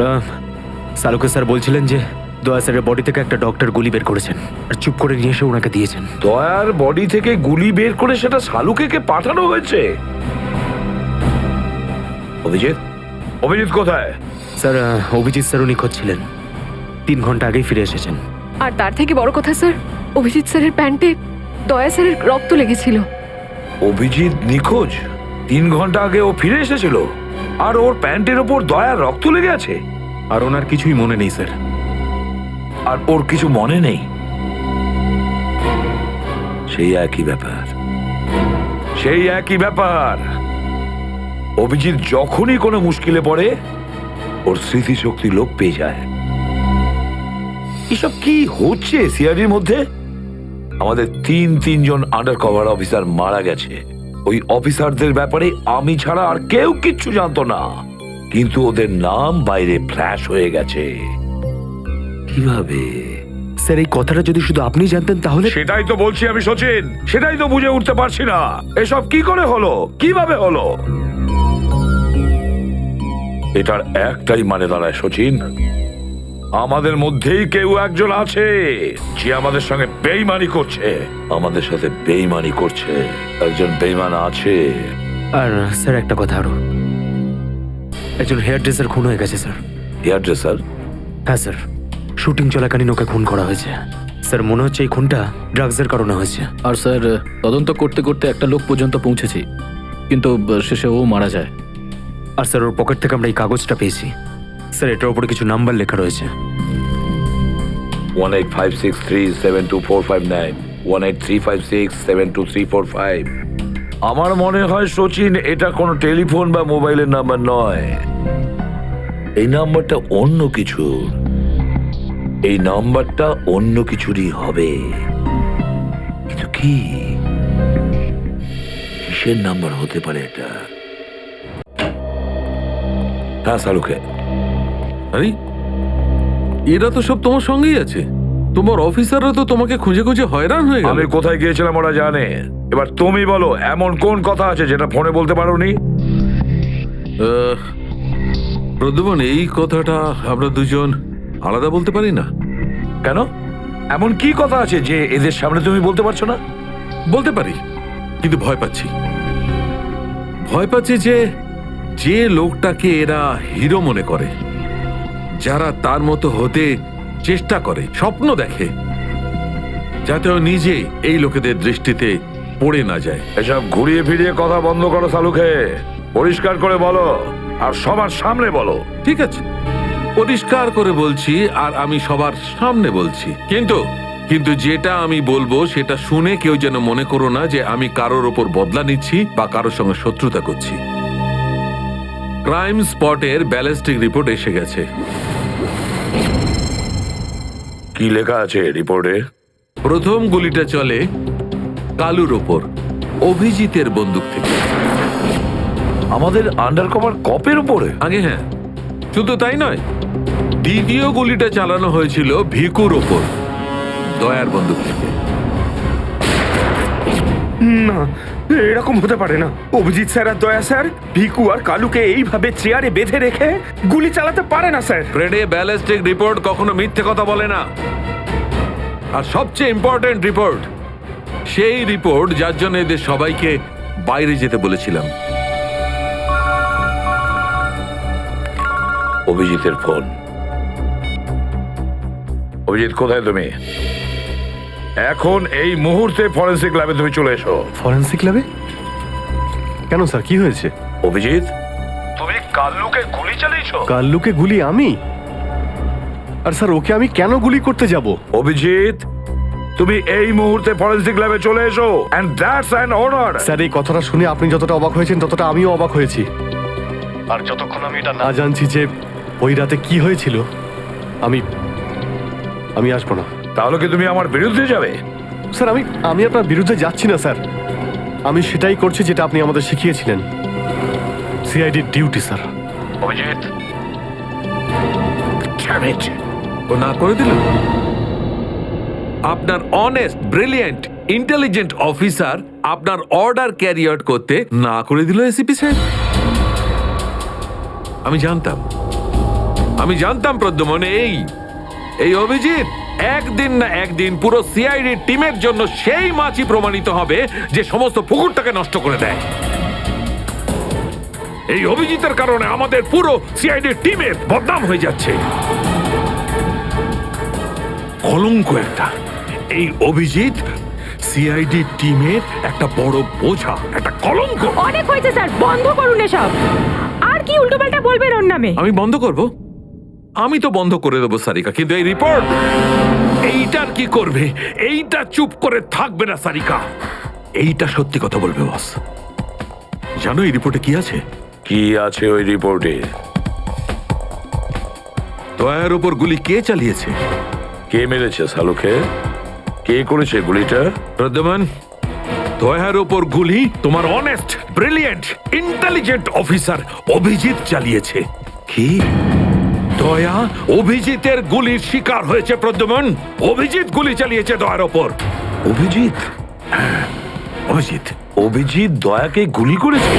সালুকে স্যার বলছিলেন যে দয়া স্যারের বডি থেকে একটা ডক্টর গুলি বের করেছেন আর চুপ করে নিয়ে এসে ওনাকে দিয়েছেন। দয়ার বডি থেকে গুলি বের করে সেটা শালুকে পাঠানো হয়েছে? অভিজিৎ, অভিজিৎ কোথায়? স্যার, অভিজিৎ স্যারও নিখোঁজ ছিলেন, 3 ঘন্টা আগেই ফিরে এসেছেন। আর তার থেকে বড় কথা স্যার, অভিজিৎ স্যারের প্যান্টে দয়া স্যারের রক্ত লেগেছিল। অভিজিৎ নিখোঁজ? 3 ঘন্টা আগে ও ফিরে এসেছিল, আর ওর প্যান্টের ওপর দয়ার রক্ত লেগে আছে? আর ওনার কিছুই মনে নেই স্যার। আর ওর কিছু মনে নেই? সেই একই ব্যাপার, সেই একই ব্যাপার। অভিজিৎ যখনই কোনো মুশকিলে পড়ে ওর স্মৃতিশক্তি লোপ পেয়ে যায়। এসব কি হচ্ছে সিআইডির মধ্যে? আমাদের তিনজন আন্ডার কভার অফিসার মারা গেছে। ওই অফিসারদের ব্যাপারে আমি ছাড়া আর কেউ কিচ্ছু জানতো না, কিন্তু ওদের নাম বাইরে ফ্ল্যাশ হয়ে গেছে। কিভাবে? স্যার, এই কথাটা যদি শুধু আপনি জানতেন তাহলে। সেটাই তো বলছি আমি সচিন, সেটাই তো বুঝে উঠতে পারছি না এসব কি করে হলো, কিভাবে হলো। এটার একটাই মানে দাঁড়ায় সচিন, আমাদের মধ্যেই কেউ একজন আছে যে আমাদের সঙ্গে বেইমানি করছে, আমাদের সাথে বেইমানি করছে। একজন বেইমান আছে। আর স্যার, একটা কথা আরো, একজন হেয়ার ড্রেসার খুন হয়ে গেছে স্যার। Hair dresser? হ্যাঁ স্যার, শুটিং চলাকালীন ওকে খুন করা হয়েছে। স্যার, মনে হচ্ছে এই খুনটা ড্রাগসের কারণে হয়েছে। আর স্যার, তদন্ত করতে করতে একটা লোক পর্যন্ত পৌঁছেছি, কিন্তু শেষে ও মারা যায়। আর স্যার, ওর পকেট থেকে আমরা এই কাগজটা পেয়েছি। স্যার, এটার উপরে কিছু নাম্বার লেখা রয়েছে। 1856372459, 1835672345। আমার মনে হয় সচিন, এটা কোনো টেলিফোন বা মোবাইলের নাম্বার নয়। এই নাম্বারটা অন্য কিছু, এই নাম্বারটা অন্য কিছুরই হবে। কিন্তু কি, কিসের নাম্বার হতে পারে এটা? হ্যাঁ সালুকে। আরে এরা তো সব তোমার সঙ্গেই আছে, তোমার অফিসাররা তো তোমাকে খুঁজে খুঁজে হয়রান হয়ে গেল। আমি কোথায় গিয়েছিলাম ওরা জানে। এবার তুমি বলো, এমন কোন কথা আছে যেটা ফোনে বলতে পারোনি? প্রদ্যুমন, এই কথাটা আমরা দুজন আলাদা বলতে পারি না। কেন? এমন কি কথা আছে যে এদের সামনে তুমি বলতে পারছো না? বলতে পারি, কিন্তু ভয় পাচ্ছি। ভয় পাচ্ছি যে লোকটাকে এরা হিরো মনে করে, যারা তার মতো হতে চেষ্টা করে, স্বপ্ন দেখে, যাতে ও নিজে এই লোকেদের দৃষ্টিতে পড়ে না যায়। এসব ঘুরিয়ে ফিরিয়ে কথা বন্ধ করো সালুকে। পরিষ্কার করে বলো, আর সবার সামনে বলো। ঠিক আছে, পরিষ্কার করে বলছি, আর আমি সবার সামনে বলছি। কিন্তু যেটা আমি বলবো সেটা শুনে কেউ যেন মনে করো না যে আমি কারোর ওপর বদলা নিচ্ছি বা কারোর সঙ্গে শত্রুতা করছি। ক্রাইম স্পটের ব্যালিস্টিক রিপোর্ট এসে গেছে। কি লেখা আছে রিপোর্টে? প্রথম গুলিটা চলে কালুর ওপর, অভিজিতের বন্দুক থেকে। আমাদের আন্ডার কভার কপের উপরে? আগে হ্যাঁ, শুধু তাই নয়, দ্বিতীয় গুলিটা চালানো হয়েছিল ভিকুর ওপর, দয়ার বন্দুক থেকে। না, এরকম হতে পারে না। অভিজিৎ স্যার আর দয়া স্যার ভিকু আর কালুকে এইভাবে চেয়ারে বেঁধে রেখে গুলি চালাতে পারে না স্যার। ফ্রেডে, ব্যালিস্টিক রিপোর্ট কখনো মিথ্যে কথা বলে না। আর সবচেয়ে ইম্পর্টেন্ট রিপোর্ট, সেই রিপোর্ট যার জন্য এদের সবাইকে বাইরে যেতে বলেছিলাম। অভিজিতের ফোন। অভিজিৎ, কোথায় তুমি? এখন এই মুহূর্তে ফরেন্সিক ল্যাবে তুমি চলে এসো। ফরেন্সিক ল্যাবে? কেন স্যার, কি হয়েছে? অভিজিৎ, তুমি কাল্লুকে গুলি চালিয়েছো? কাল্লুকে গুলি আমি? আর স্যার, ওকে আমি কেন গুলি করতে যাব? অভিজিৎ, তুমি এই মুহূর্তে ফরেন্সিক ল্যাবে চলে এসো, and that's an order. Sir, এই কথাটা শুনে আপনি যতটা অবাক হয়েছেন ততটা আমিও অবাক হয়েছি। আর যতক্ষণ আমি এটা না জানছি যে ওই রাতে কি হয়েছিল, আমি আসবো না। তাহলে কি তুমি আমার বিরুদ্ধে যাবে? স্যার, আমি আপনার বিরুদ্ধে যাচ্ছি না স্যার। আমি সেটাই করছি যেটা আপনি আমাদের শিখিয়েছিলেন, সিআইডি ডিউটি স্যার। অভিজিৎ, ও না করে দিল। আপনার অনেস্ট, ব্রিলিয়েন্ট, ইন্টেলিজেন্ট অফিসার আপনার অর্ডার ক্যারি আউট করতে না করে দিল এসিপি সাহেব। আমি জানতাম প্রদ্যুমন, এই অভিজিৎ একদিন না একদিন পুরো সিআইডি টিমের জন্য সেই মাছি প্রমাণিত হবে যে সমস্ত পুকুরটাকে নষ্ট করে দেয়। এই অভিজিতের কারণে আমাদের পুরো সিআইডি টিমের বদনাম হয়ে যাচ্ছে। কলঙ্ক একটা। এই অভিজিৎ সিআইডি টিমের একটা বড় বোঝা, একটা কলঙ্ক। অনেক হয়েছে স্যার, বন্ধ করুন এসব। আর কি উল্টোপাল্টা বলবেন ওর নামে? আমি বন্ধ করব? আমি তো বন্ধ করে দেবো সারিকা, কিন্তু এই রিপোর্ট, এইটার কি করবে? এইটা চুপ করে থাকবে না সারিকা, এইটা সত্যি কথা বলবে বস। জানো এই রিপোর্টে কি আছে? কি আছে ওই রিপোর্টে? দয়ার উপর গুলি কে চালিয়েছে, কে মেরেছে সালুকে, কে করেছে গুলিটা? প্রদ্যুমন, দয়ার উপর গুলি তোমার honest, brilliant, intelligent officer Abhijit চালিয়েছে। কি? দয়া অভিজিতের গুলির শিকার হয়েছে প্রদ্যুমন। অভিজিৎ গুলি চালিয়েছে দয়ার ওপর। অভিজিৎ? অভিজিৎ অভিজিৎ দয়াকে গুলি করেছে?